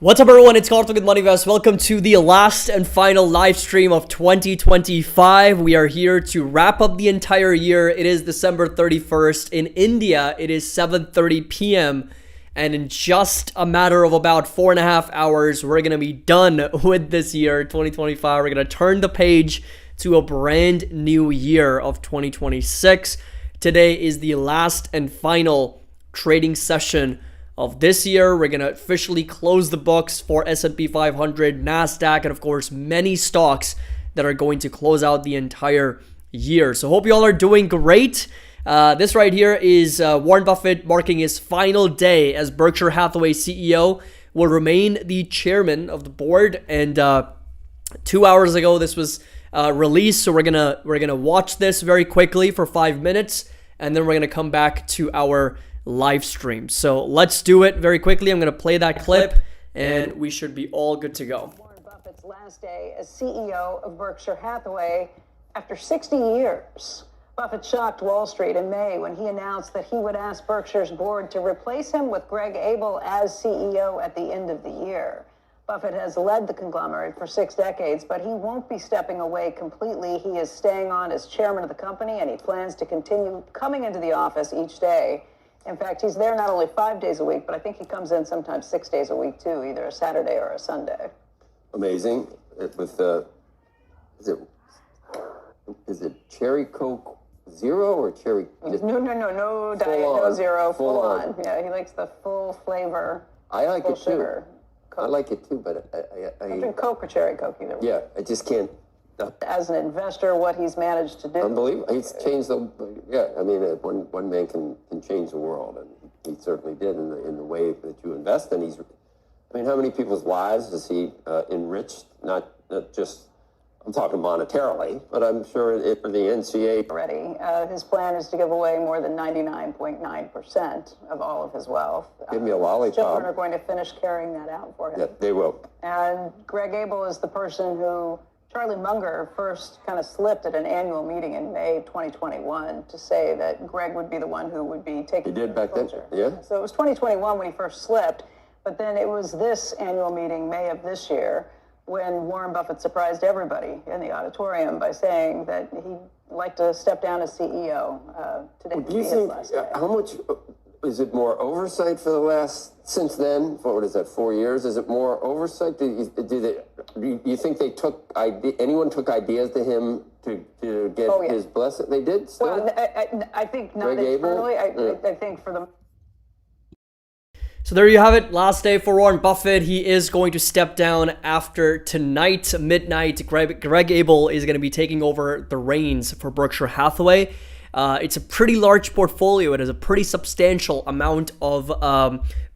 What's up everyone, it's Karthik with MoneyVest. Welcome to the last and final live stream of 2025. We are here to wrap up the entire year. It is December 31st. In India, it is 7:30 p.m. And in just a matter of about 4.5 hours, we're going to be done with this year, 2025. We're going to turn the page to a brand new year of 2026. Today is the last and final trading session of this year. We're going to officially close the books for S&P 500, NASDAQ, and of course, many stocks that are going to close out the entire year. So hope you all are doing great. This right here is Warren Buffett marking his final day as Berkshire Hathaway CEO, will remain the chairman of the board. And 2 hours ago, this was released. So we're gonna watch this very quickly for 5 minutes, and then we're gonna come back to our live stream. So let's do it very quickly. I'm going to play that clip and we should be all good to go. Warren Buffett's last day as CEO of Berkshire Hathaway after 60 years. Buffett shocked Wall Street in May when he announced that he would ask Berkshire's board to replace him with Greg Abel as CEO at the end of the year. Buffett has led the conglomerate for 6 decades, but he won't be stepping away completely. He is staying on as chairman of the company, and he plans to continue coming into the office each day. In fact, he's there not only 5 days a week, but I think he comes in sometimes 6 days a week too, either a Saturday or a Sunday. Amazing. With is it Cherry Coke Zero or Cherry? No diet, no zero, full on. Yeah, he likes the full flavor. I like it sugar. too. Coke. I like it too, but I drink Coke or Cherry Coke either way. Yeah, I just can't. As an investor, what he's managed to do. Unbelievable. He's changed the. Yeah, I mean, one man can change the world, and he certainly did in the way that you invest. And I mean, how many people's lives has he enriched? Not just, I'm talking monetarily, but I'm sure for the NCA. Already, his plan is to give away more than 99.9% of all of his wealth. Give me a lollipop. Children are going to finish carrying that out for him. Yeah, they will. And Greg Abel is the person who Charlie Munger first kind of slipped at an annual meeting in May 2021 to say that Greg would be the one who would be taking. He did back then, yeah. So it was 2021 when he first slipped, but then it was this annual meeting, May of this year, when Warren Buffett surprised everybody in the auditorium by saying that he'd like to step down as CEO. Today would be his last day. How much is it more oversight for the last, since then, what is that, 4 years? Is it more oversight? Do you think anyone took ideas to him to get his blessing? They did still? Well, I think not internally. I think for the... So there you have it. Last day for Warren Buffett. He is going to step down after tonight, midnight. Greg Abel is going to be taking over the reins for Berkshire Hathaway. It's a pretty large portfolio. It has a pretty substantial amount of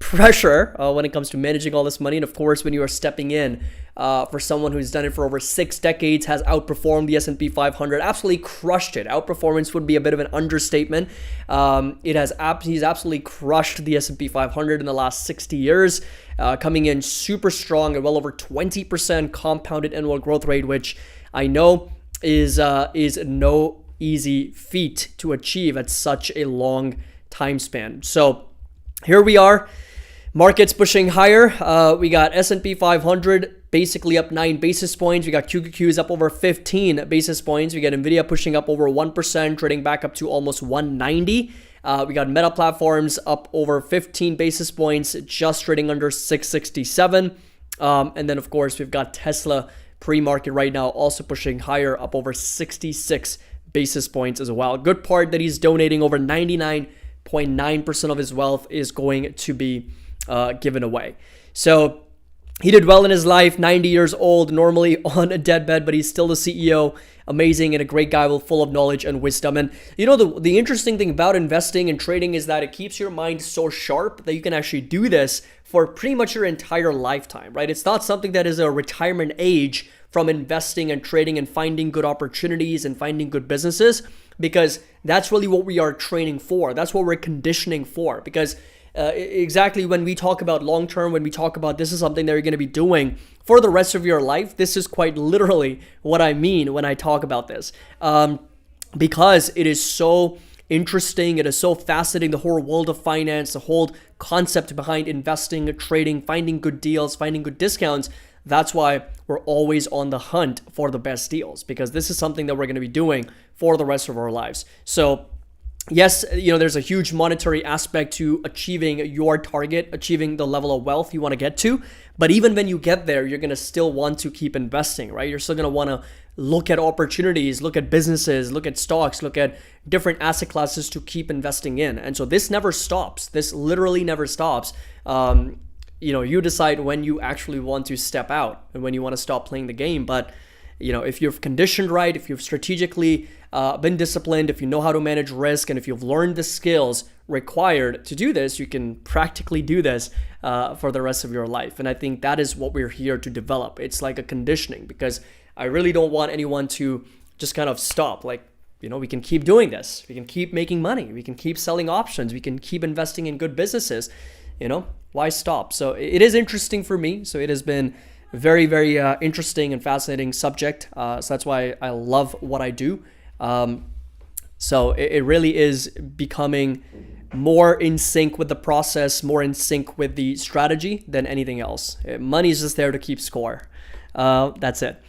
pressure when it comes to managing all this money. And of course, when you are stepping in for someone who's done it for over 6 decades, has outperformed the S&P 500, absolutely crushed it. Outperformance would be a bit of an understatement. He's absolutely crushed the S&P 500 in the last 60 years, coming in super strong at well over 20% compounded annual growth rate, which I know is no easy feat to achieve at such a long time span. So here we are, markets pushing higher. We got S&P 500 basically up 9 basis points. We got QQQs up over 15 basis points. We got Nvidia pushing up over 1%, trading back up to almost 190. We got Meta Platforms up over 15 basis points, just trading under 667. And then of course we've got Tesla pre-market right now also pushing higher, up over 66 basis points as well. Good part that he's donating over 99.9% of his wealth is going to be given away. So he did well in his life, 90 years old, normally on a deathbed, but he's still the CEO. Amazing and a great guy full of knowledge and wisdom. And you know, the interesting thing about investing and trading is that it keeps your mind so sharp that you can actually do this for pretty much your entire lifetime, right? It's not something that is a retirement age from investing and trading and finding good opportunities and finding good businesses, because that's really what we are training for. That's what we're conditioning for. Because exactly when we talk about long term, when we talk about this is something that you're going to be doing for the rest of your life, this is quite literally what I mean when I talk about this. Because it is so interesting. It is so fascinating, the whole world of finance, the whole concept behind investing, trading, finding good deals, finding good discounts. That's why we're always on the hunt for the best deals, because this is something that we're going to be doing for the rest of our lives. So yes, there's a huge monetary aspect to achieving your target, achieving the level of wealth you want to get to. But even when you get there, you're going to still want to keep investing, right? You're still going to want to look at opportunities, look at businesses, look at stocks, look at different asset classes to keep investing in. And so this never stops. This literally never stops. You decide when you actually want to step out and when you want to stop playing the game. But if you've conditioned right, if you've strategically been disciplined, if you know how to manage risk, and if you've learned the skills required to do this, you can practically do this for the rest of your life. And I think that is what we're here to develop. It's like a conditioning, because I really don't want anyone to just kind of stop. Like, we can keep doing this. We can keep making money. We can keep selling options. We can keep investing in good businesses. Why stop? So it is interesting for me. So it has been very, very interesting and fascinating subject. So that's why I love what I do. So it really is becoming more in sync with the process, more in sync with the strategy than anything else. Money is just there to keep score. That's it.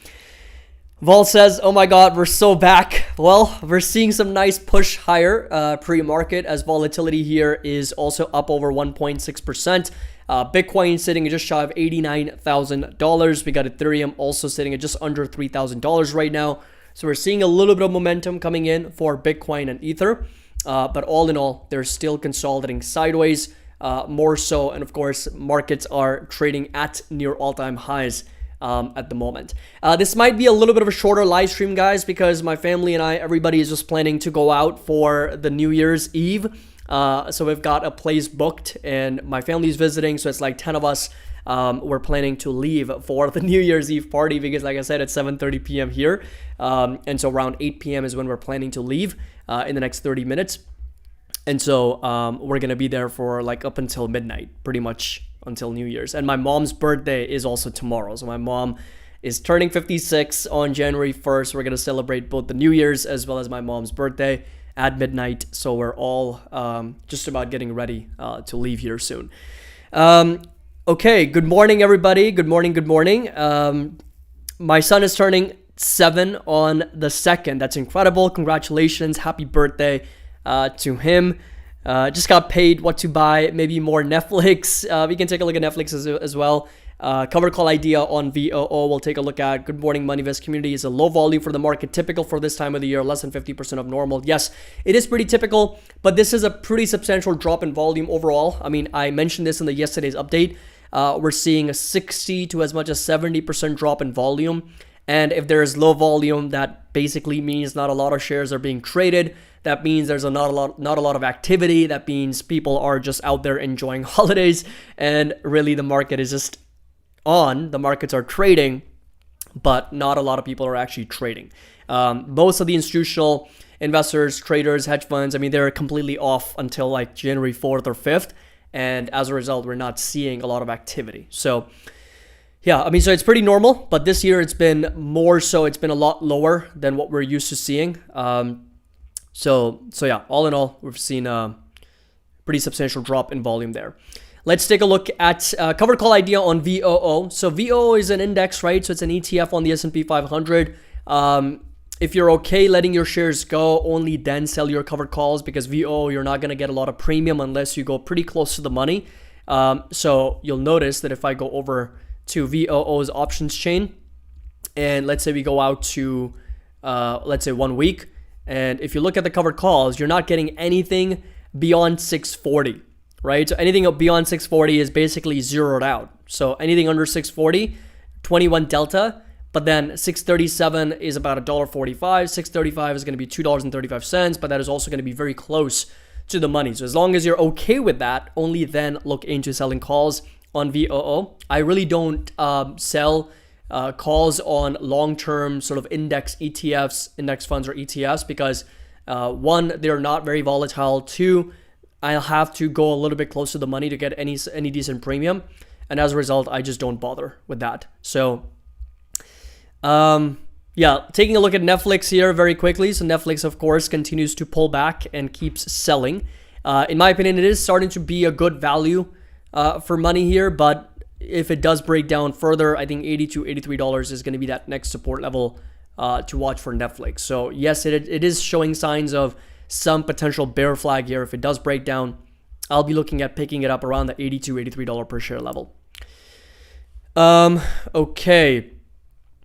Vol says, oh my God, we're so back. Well, we're seeing some nice push higher pre-market, as volatility here is also up over 1.6%. Bitcoin sitting at just shy of $89,000. We got Ethereum also sitting at just under $3,000 right now. So we're seeing a little bit of momentum coming in for Bitcoin and Ether. But all in all, they're still consolidating sideways more so. And of course, markets are trading at near all-time highs at the moment. This might be a little bit of a shorter live stream, guys, because my family and everybody is just planning to go out for the New Year's Eve. So we've got a place booked and my family's visiting. So it's like 10 of us. We're planning to leave for the New Year's Eve party because, like I said, it's 7:30 p.m. here. And so around 8 p.m. is when we're planning to leave in the next 30 minutes. And so we're going to be there for like up until midnight, pretty much until New Year's. And my mom's birthday is also tomorrow. So my mom is turning 56 on January 1st. We're going to celebrate both the New Year's as well as my mom's birthday at midnight. So we're all just about getting ready to leave here soon. Okay, good morning, everybody. Good morning, good morning. My son is turning 7 on the 2nd. That's incredible. Congratulations. Happy birthday to him. Just got paid what to buy, maybe more Netflix. We can take a look at Netflix as well. Cover call idea on VOO we'll take a look at. Good morning, MoneyVest community. Is a low volume for the market, typical for this time of the year, less than 50% of normal. Yes, it is pretty typical, but this is a pretty substantial drop in volume overall. I mean, I mentioned this in the yesterday's update. We're seeing a 60 to as much as 70% drop in volume. And if there is low volume, that basically means not a lot of shares are being traded. That means there's not a lot of activity. That means people are just out there enjoying holidays. And really the market is just on. The markets are trading, but not a lot of people are actually trading. Most of the institutional investors, traders, hedge funds, I mean, they're completely off until like January 4th or 5th. And as a result, we're not seeing a lot of activity. So yeah, I mean, so it's pretty normal, but this year it's been more so, it's been a lot lower than what we're used to seeing. So yeah, all in all, we've seen a pretty substantial drop in volume there. Let's take a look at covered call idea on VOO. So VOO is an index, right? So it's an ETF on the S&P 500. If you're okay letting your shares go, only then sell your covered calls, because VOO, you're not going to get a lot of premium unless you go pretty close to the money. So you'll notice that if I go over to VOO's options chain, and let's say we go out to, let's say 1 week, and if you look at the covered calls, you're not getting anything beyond 640, right? So anything beyond 640 is basically zeroed out. So anything under 640, 21 delta, but then 637 is about $1.45. 635 is going to be $2.35, but that is also going to be very close to the money. So as long as you're okay with that, only then look into selling calls on VOO. I really don't sell calls on long-term sort of index ETFs, index funds or ETFs, because one, they're not very volatile. Two, I'll have to go a little bit close to the money to get any decent premium. And as a result, I just don't bother with that. So Yeah, taking a look at Netflix here very quickly. So Netflix, of course, continues to pull back and keeps selling. In my opinion, it is starting to be a good value for money here, but if it does break down further, I think $80 to $83 is going to be that next support level to watch for Netflix. So yes, it is showing signs of some potential bear flag here. If it does break down, I'll be looking at picking it up around the $80 to $83 per share level. Okay.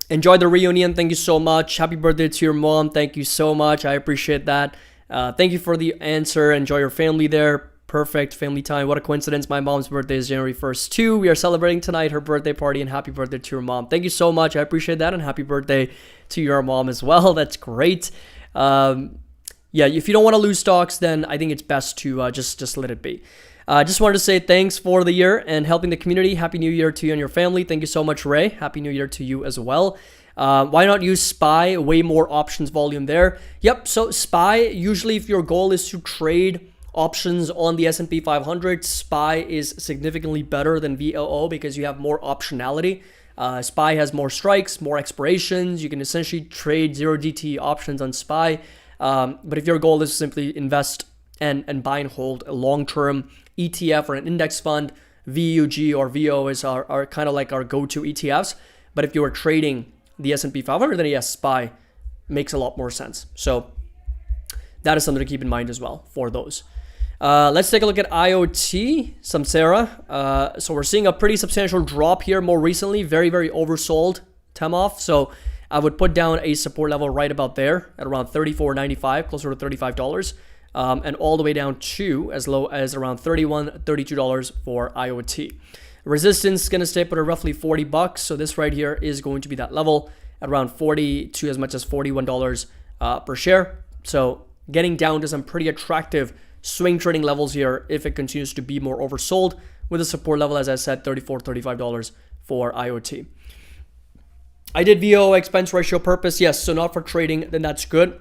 Enjoy the reunion. Thank you so much. Happy birthday to your mom. Thank you so much. I appreciate that. Thank you for the answer. Enjoy your family there. Perfect family time. What a coincidence. My mom's birthday is January 1st too. We are celebrating tonight her birthday party, and happy birthday to your mom. Thank you so much. I appreciate that, and happy birthday to your mom as well. That's great. Yeah, if you don't want to lose stocks, then I think it's best to just let it be. Just wanted to say thanks for the year and helping the community. Happy New Year to you and your family. Thank you so much, Ray. Happy New Year to you as well. Why not use SPY? Way more options volume there. Yep, so SPY, usually if your goal is to trade options on the S&P 500, SPY is significantly better than VOO because you have more optionality. SPY has more strikes, more expirations. You can essentially trade 0DT options on SPY. But if your goal is to simply invest and buy and hold a long-term ETF or an index fund, VUG or VO are kind of like our go-to ETFs. But if you are trading the S&P 500, then yes, SPY makes a lot more sense. So that is something to keep in mind as well for those. Let's take a look at IoT, Samsara. So we're seeing a pretty substantial drop here more recently, very, very oversold, Temoff. So I would put down a support level right about there at around $34.95, closer to $35. And all the way down to as low as around $31, $32 for IoT. Resistance is going to stay put at roughly $40. So this right here is going to be that level at around $40 to as much as $41 per share. So getting down to some pretty attractive swing trading levels here if it continues to be more oversold, with a support level, as I said, $34, $35 for IoT. I did VO expense ratio purpose. Yes, so not for trading, then that's good,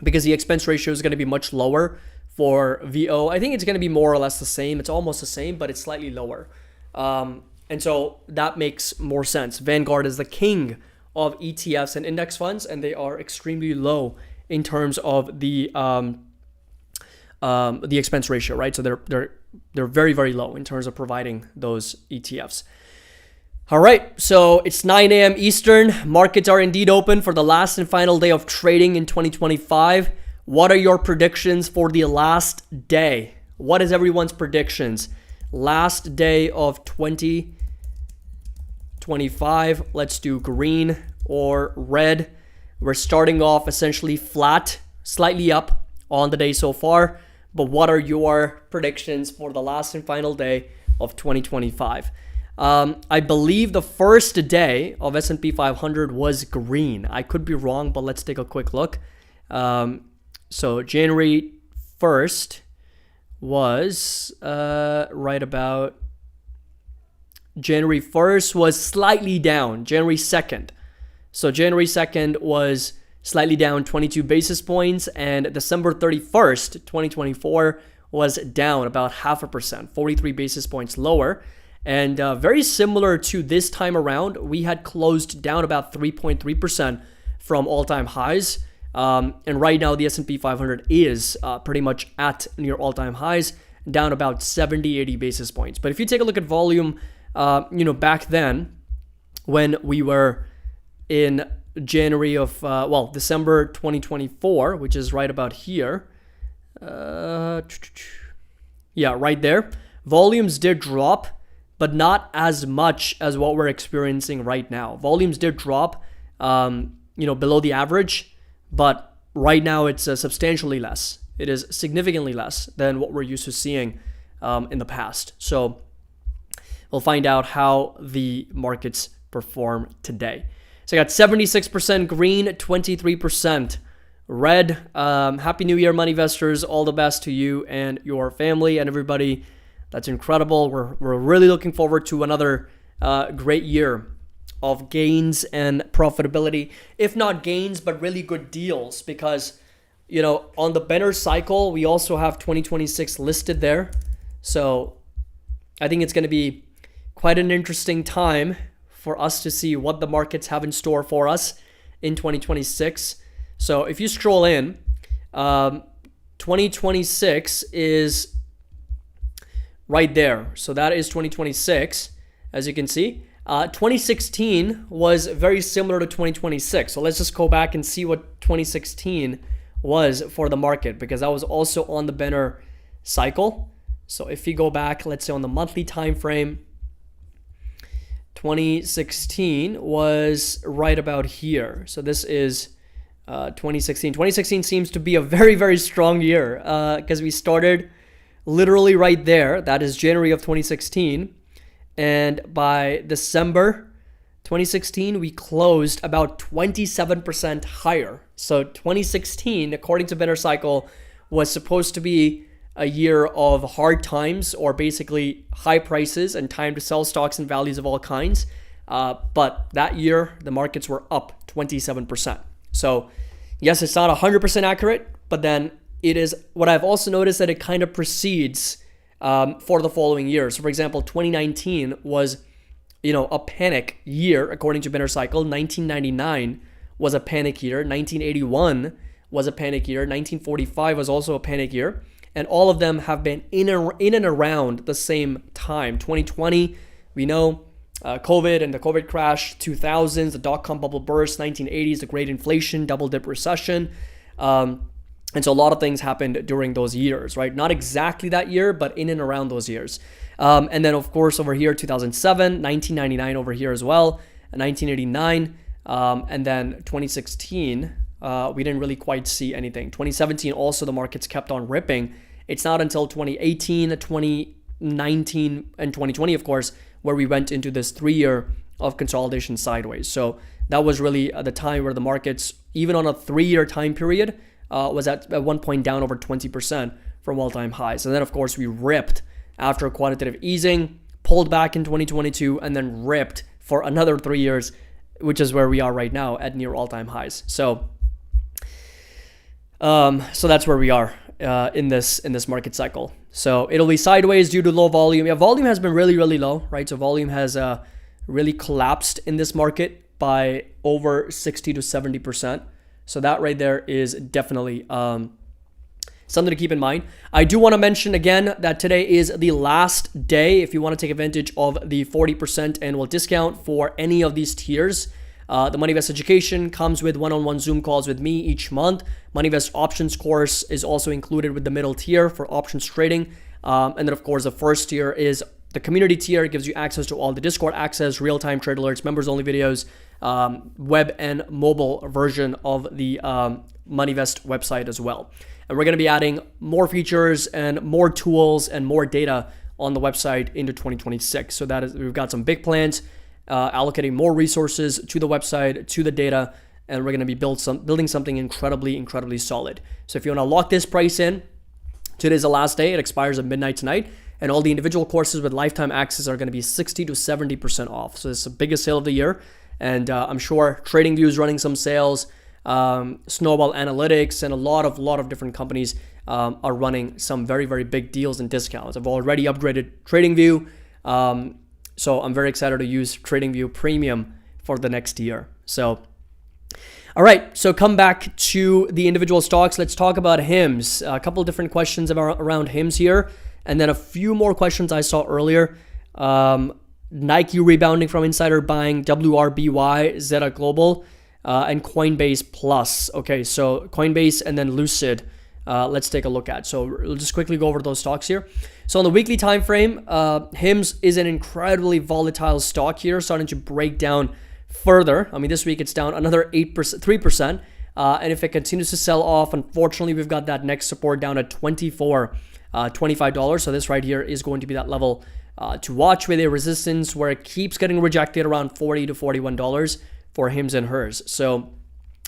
because the expense ratio is going to be much lower for VO. I think it's going to be more or less the same. It's almost the same, but it's slightly lower. And so that makes more sense. Vanguard is the king of ETFs and index funds, and they are extremely low in terms of the expense ratio, right? So they're very, very low in terms of providing those ETFs. All right, so it's 9 a.m. Eastern. Markets are indeed open for the last and final day of trading in 2025. What are your predictions for the last day? What is everyone's predictions? Last day of 2025. Let's do green or red. We're starting off essentially flat, slightly up on the day so far. But what are your predictions for the last and final day of 2025? I believe the first day of S&P 500 was green. I could be wrong, but let's take a quick look. So January 1st was right about... January 1st was slightly down. January 2nd. So January 2nd was slightly down 22 basis points, and December 31st, 2024 was down about 0.5%, 43 basis points lower. And very similar to this time around, we had closed down about 3.3% from all-time highs. And right now, the S&P 500 is pretty much at near all-time highs, down about 70, 80 basis points. But if you take a look at volume, back then, when we were in January of, December 2024, which is right about here. Yeah, right there. Volumes did drop, but not as much as what we're experiencing right now. Volumes did drop, below the average, but right now it's substantially less. It is significantly less than what we're used to seeing in the past. So we'll find out how the markets perform today. So I got 76% green, 23% red. Happy New Year, money investors. All the best to you and your family and everybody. That's incredible. We're really looking forward to another great year of gains and profitability. If not gains, but really good deals, because, on the Benner cycle, we also have 2026 listed there. So I think it's going to be quite an interesting time for us to see what the markets have in store for us in 2026. So if you scroll in, 2026 is right there. So that is 2026, as you can see. 2016 was very similar to 2026. So let's just go back and see what 2016 was for the market, because that was also on the Benner cycle. So if you go back, let's say on the monthly time frame, 2016 was right about here. So this is 2016. 2016 seems to be a very, very strong year because we started literally right there. That is January of 2016. And by December 2016, we closed about 27% higher. So 2016, according to Benner cycle, was supposed to be a year of hard times, or basically high prices and time to sell stocks and values of all kinds. But that year, the markets were up 27%. So yes, it's not 100% accurate, but then it is. What I've also noticed that it kind of precedes for the following years. So for example, 2019 was, a panic year according to Benner cycle. 1999 was a panic year. 1981 was a panic year. 1945 was also a panic year. And all of them have been in and around the same time. 2020, we know COVID and the COVID crash, 2000s, the dot-com bubble burst, 1980s, the great inflation, double-dip recession. And so a lot of things happened during those years, right? Not exactly that year, but in and around those years. And then, of course, over here, 2007, 1999 over here as well, 1989, and then 2016, we didn't really quite see anything. 2017, also the markets kept on ripping. It's not until 2018, 2019, and 2020, of course, where we went into this 3-year of consolidation sideways. So that was really the time where the markets, even on a 3-year time period, was at one point down over 20% from all-time highs. And then, of course, we ripped after quantitative easing, pulled back in 2022, and then ripped for another 3 years, which is where we are right now at near all-time highs. So that's where we are in this market cycle. So it'll be sideways due to low volume. Yeah, volume has been really, really low, right? So volume has really collapsed in this market by over 60 to 70%. So that right there is definitely something to keep in mind. I do want to mention again that today is the last day if you want to take advantage of the 40% annual discount for any of these tiers. The MoneyVest education comes with one-on-one Zoom calls with me each month. MoneyVest options course is also included with the middle tier for options trading. And then, of course, the first tier is the community tier. It gives you access to all the Discord access, real-time trade alerts, members-only videos, web and mobile version of the MoneyVest website as well. And we're going to be adding more features and more tools and more data on the website into 2026. So that is, we've got some big plans, allocating more resources to the website, to the data, and we're going to be building something incredibly solid. So if you want to lock this price in, today's the last day. It expires at midnight tonight. And all the individual courses with lifetime access are going to be 60 to 70% off. So it's the biggest sale of the year. And I'm sure TradingView is running some sales, Snowball Analytics, and a lot of different companies are running some very big deals and discounts. I've already upgraded TradingView, so I'm very excited to use TradingView Premium for the next year. So, all right, so come back to the individual stocks. Let's talk about HIMS. A couple of different questions around HIMS here, and then a few more questions I saw earlier. Nike rebounding from insider buying, WRBY, Zeta Global, and Coinbase Plus. Okay, so Coinbase and then Lucid, let's take a look at. So we'll just quickly go over those stocks here. So on the weekly time frame, HIMS is an incredibly volatile stock here, starting to break down further. I mean, this week it's down another 3%. And if it continues to sell off, unfortunately, we've got that next support down at $25. So this right here is going to be that level to watch with a resistance where it keeps getting rejected around $40 to $41 for HIMS and hers. So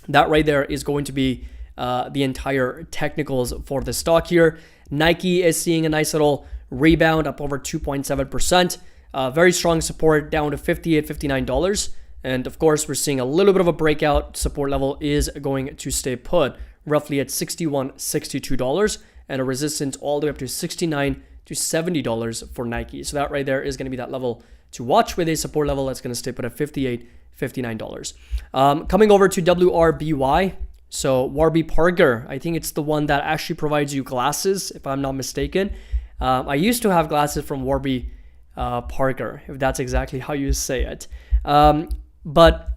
that right there is going to be the entire technicals for the stock here. Nike is seeing a nice little rebound up over 2.7%. Very strong support down to $58, $59. And of course, we're seeing a little bit of a breakout. Support level is going to stay put roughly at $61, $62, and a resistance all the way up to $69 to $70 for Nike. So that right there is going to be that level to watch, with a support level that's going to stay put at $58, $59. Coming over to WRBY. So Warby Parker, I think it's the one that actually provides you glasses, if I'm not mistaken. I used to have glasses from Warby Parker, if that's exactly how you say it. But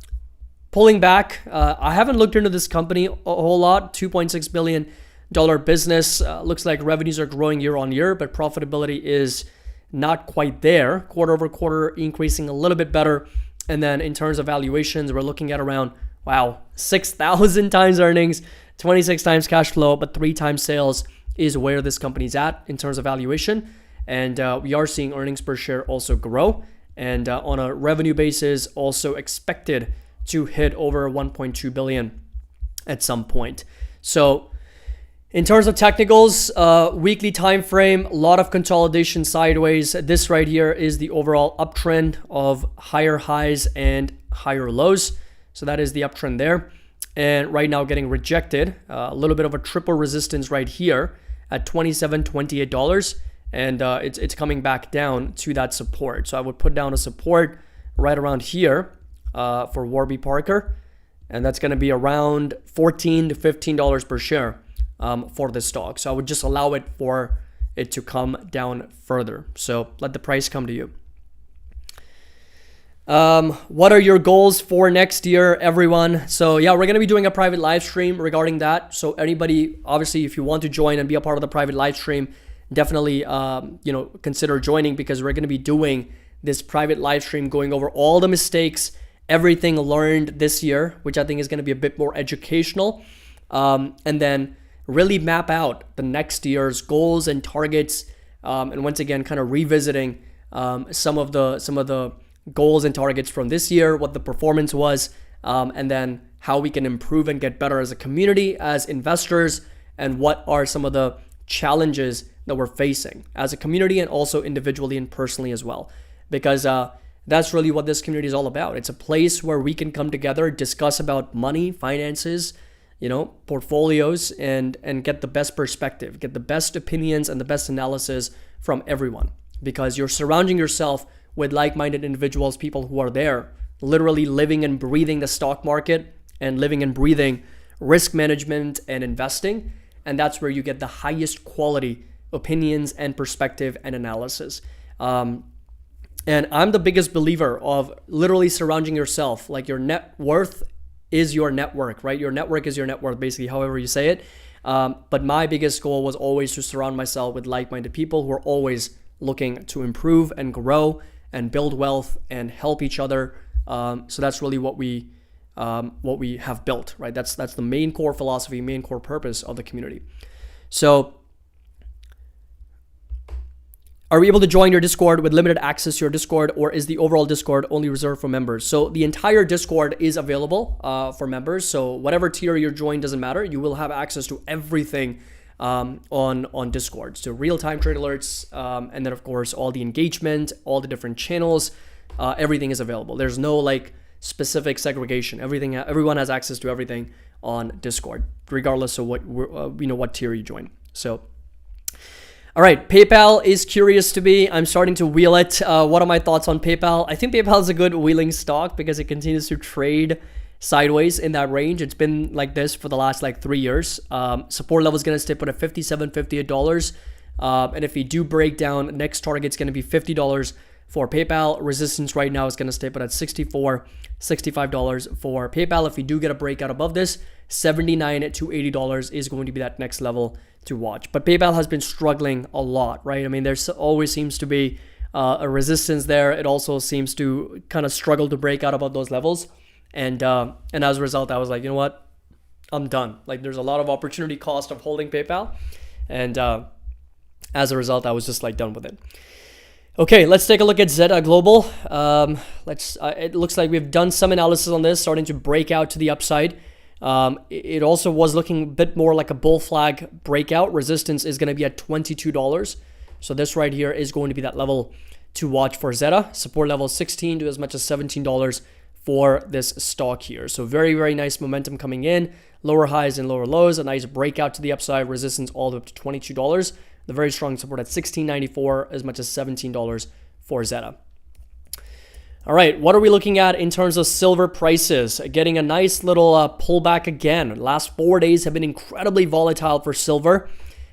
pulling back, I haven't looked into this company a whole lot. $2.6 billion business. Looks like revenues are growing year on year, but profitability is not quite there. Quarter over quarter increasing a little bit better. And then in terms of valuations, we're looking at around, 6,000 times earnings, 26 times cash flow, but 3 times sales is where this company's at in terms of valuation. And we are seeing earnings per share also grow. And on a revenue basis, also expected to hit over 1.2 billion at some point. So in terms of technicals, weekly time frame, a lot of consolidation sideways. This right here is the overall uptrend of higher highs and higher lows. So that is the uptrend there. And right now getting rejected, a little bit of a triple resistance right here at $27, $28. And it's coming back down to that support. So I would put down a support right around here for Warby Parker. And that's going to be around $14 to $15 per share for this stock. So I would just allow it for it to come down further. So let the price come to you. What are your goals for next year, everyone? So yeah, we're going to be doing a private live stream regarding that. So anybody, obviously, if you want to join and be a part of the private live stream, definitely, consider joining, because we're going to be doing this private live stream going over all the mistakes, everything learned this year, which I think is going to be a bit more educational. And then really map out the next year's goals and targets. And once again, kind of revisiting, some of the goals and targets from this year, what the performance was, and then how we can improve and get better as a community, as investors, and what are some of the challenges that we're facing as a community, and also individually and personally as well. Because that's really what this community is all about. It's a place where we can come together, discuss about money, finances, portfolios, and get the best perspective, get the best opinions and the best analysis from everyone. Because you're surrounding yourself with like-minded individuals, people who are there, literally living and breathing the stock market and living and breathing risk management and investing. And that's where you get the highest quality opinions and perspective and analysis. And I'm the biggest believer of literally surrounding yourself. Like, your net worth is your network, right? Your network is your net worth, basically, however you say it. But my biggest goal was always to surround myself with like-minded people who are always looking to improve and grow and build wealth and help each other. So that's really what we have built, right? That's the main core philosophy, main core purpose of the community. So are we able to join your Discord with limited access to your Discord, or is the overall Discord only reserved for members? So the entire Discord is available for members. So whatever tier you're joined doesn't matter. You will have access to everything on Discord. So real-time trade alerts, and then of course all the engagement, all the different channels, everything is available. There's no specific segregation. Everyone has access to everything on Discord, regardless of what tier you join. So, all right, PayPal is curious to me. I'm starting to wheel it. What are my thoughts on PayPal? I think PayPal is a good wheeling stock because it continues to trade sideways in that range. It's been like this for the last 3 years. Support level is going to stay put at $57, $58. And if we do break down, next target's going to be $50 for PayPal. Resistance right now is going to stay put at $64, $65 for PayPal. If we do get a breakout above this, $79 to $80 is going to be that next level to watch. But PayPal has been struggling a lot, right? I mean, there always seems to be a resistance there. It also seems to kind of struggle to break out above those levels. And as a result, I was like, you know what? I'm done. There's a lot of opportunity cost of holding PayPal. And as a result, I was just done with it. Okay, let's take a look at Zeta Global. It looks like we've done some analysis on this, starting to break out to the upside. It also was looking a bit more like a bull flag breakout. Resistance is going to be at $22. So this right here is going to be that level to watch for Zeta. Support level $16 to as much as $17 for this stock here. So very, very nice momentum coming in. Lower highs and lower lows. A nice breakout to the upside. Resistance all the way up to $22. The very strong support at $16.94, as much as $17 for Zeta. All right, what are we looking at in terms of silver prices? Getting a nice little pullback again. Last 4 days have been incredibly volatile for silver.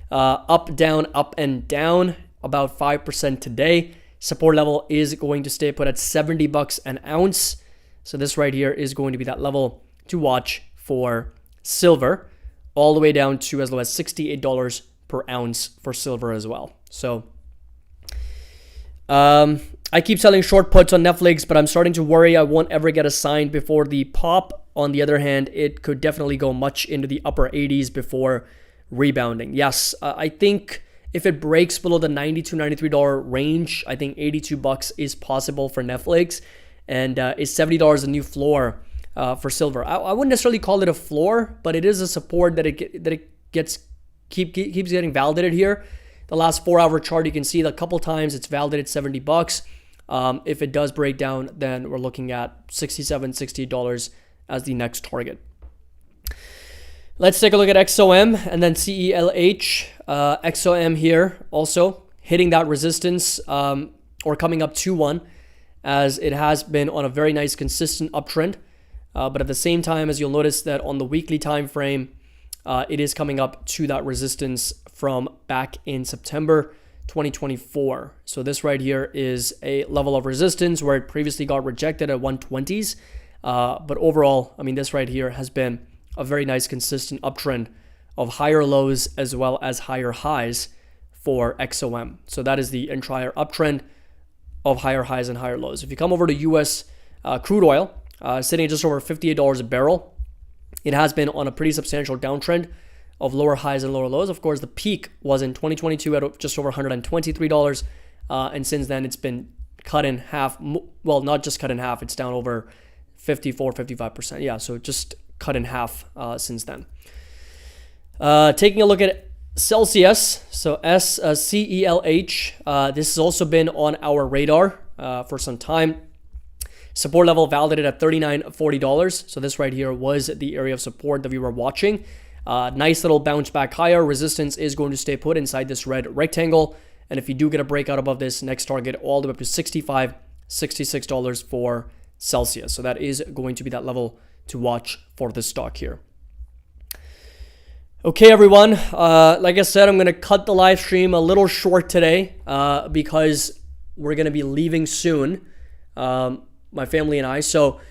Up, down, up, and down, about 5% today. Support level is going to stay put at $70 an ounce. So this right here is going to be that level to watch for silver, all the way down to as low as $68 per ounce for silver as well. So I keep selling short puts on Netflix, but I'm starting to worry I won't ever get assigned before the pop. On the other hand, it could definitely go much into the upper 80s before rebounding. Yes, I think if it breaks below the $92, $93 range, I think $82 is possible for Netflix. And is $70 a new floor for silver? I wouldn't necessarily call it a floor, but it is a support that it keeps getting validated here. The last 4-hour chart, you can see that a couple times it's validated $70. If it does break down, then we're looking at $67, $68 as the next target. Let's take a look at XOM and then CELH. XOM here also hitting that resistance or coming up to one, as it has been on a very nice consistent uptrend. But at the same time, as you'll notice that on the weekly time frame, it is coming up to that resistance from back in September 2024. So this right here is a level of resistance where it previously got rejected at 120s. But overall, I mean, this right here has been a very nice consistent uptrend of higher lows as well as higher highs for XOM. So that is the entire uptrend of higher highs and higher lows. If you come over to US crude oil, sitting at just over $58 a barrel, it has been on a pretty substantial downtrend of lower highs and lower lows. Of course, the peak was in 2022 at just over $123. And since then, it's been cut in half. Well, not just cut in half. It's down over 54, 55%. Yeah, so just cut in half since then. Taking a look at Celsius, so CELH. This has also been on our radar for some time. Support level validated at $39.40. So this right here was the area of support that we were watching. Nice little bounce back higher. Resistance is going to stay put inside this red rectangle. And if you do get a breakout above this, next target all the way up to $65, $66 for Celsius. So that is going to be that level to watch for this stock here. Okay, everyone. Like I said, I'm going to cut the live stream a little short today because we're going to be leaving soon, my family and I. So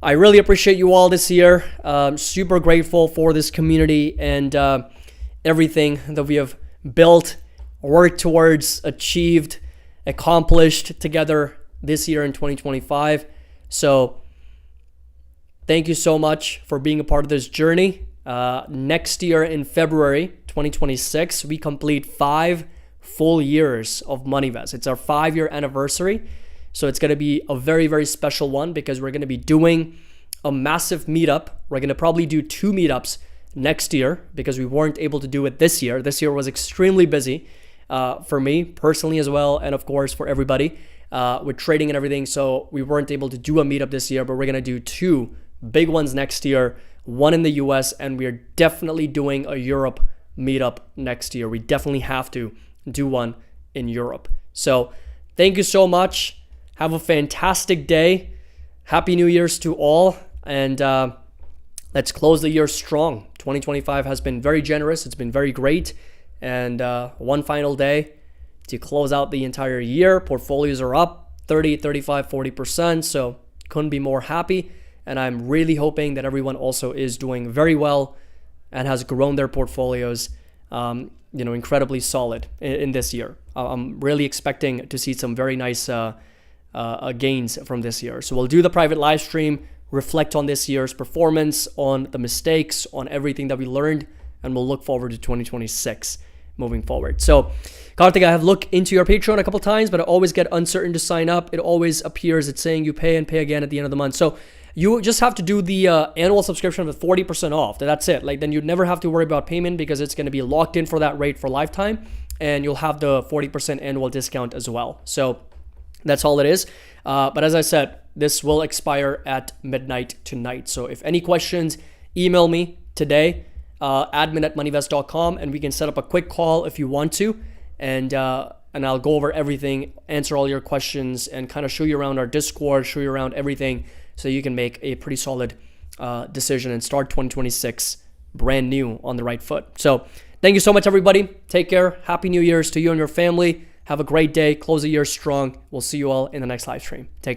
I really appreciate you all this year. Super grateful for this community and everything that we have built, worked towards, achieved, accomplished together this year in 2025. So thank you so much for being a part of this journey. Next year in February 2026, we complete 5 full years of MoneyVest. It's our 5-year anniversary. So it's going to be a very, very special one because we're going to be doing a massive meetup. We're going to probably do 2 meetups next year because we weren't able to do it this year. This year was extremely busy for me personally as well, and of course for everybody with trading and everything. So we weren't able to do a meetup this year, but we're going to do 2 big ones next year, one in the US, and we are definitely doing a Europe meetup next year. We definitely have to do one in Europe. So thank you so much. Have a fantastic day. Happy New Year's to all. And let's close the year strong. 2025 has been very generous. It's been very great. And one final day to close out the entire year. Portfolios are up 30, 35, 40%. So couldn't be more happy. And I'm really hoping that everyone also is doing very well and has grown their portfolios, incredibly solid in this year. I'm really expecting to see some very nice gains from this year. So we'll do the private live stream, reflect on this year's performance, on the mistakes, on everything that we learned, and we'll look forward to 2026 moving forward. So Karthik, I have looked into your Patreon a couple times, but I always get uncertain to sign up. It always appears it's saying you pay and pay again at the end of the month. So you just have to do the annual subscription with 40% off. That's it. Then you'd never have to worry about payment because it's going to be locked in for that rate for lifetime, and you'll have the 40% annual discount as well. So that's all it is. But as I said, this will expire at midnight tonight. So if any questions, email me today, admin@moneyvest.com, and we can set up a quick call if you want to. And and I'll go over everything, answer all your questions, and kind of show you around our Discord, show you around everything so you can make a pretty solid decision and start 2026 brand new on the right foot. So thank you so much, everybody. Take care. Happy New Year's to you and your family. Have a great day. Close the year strong. We'll see you all in the next live stream. Take care.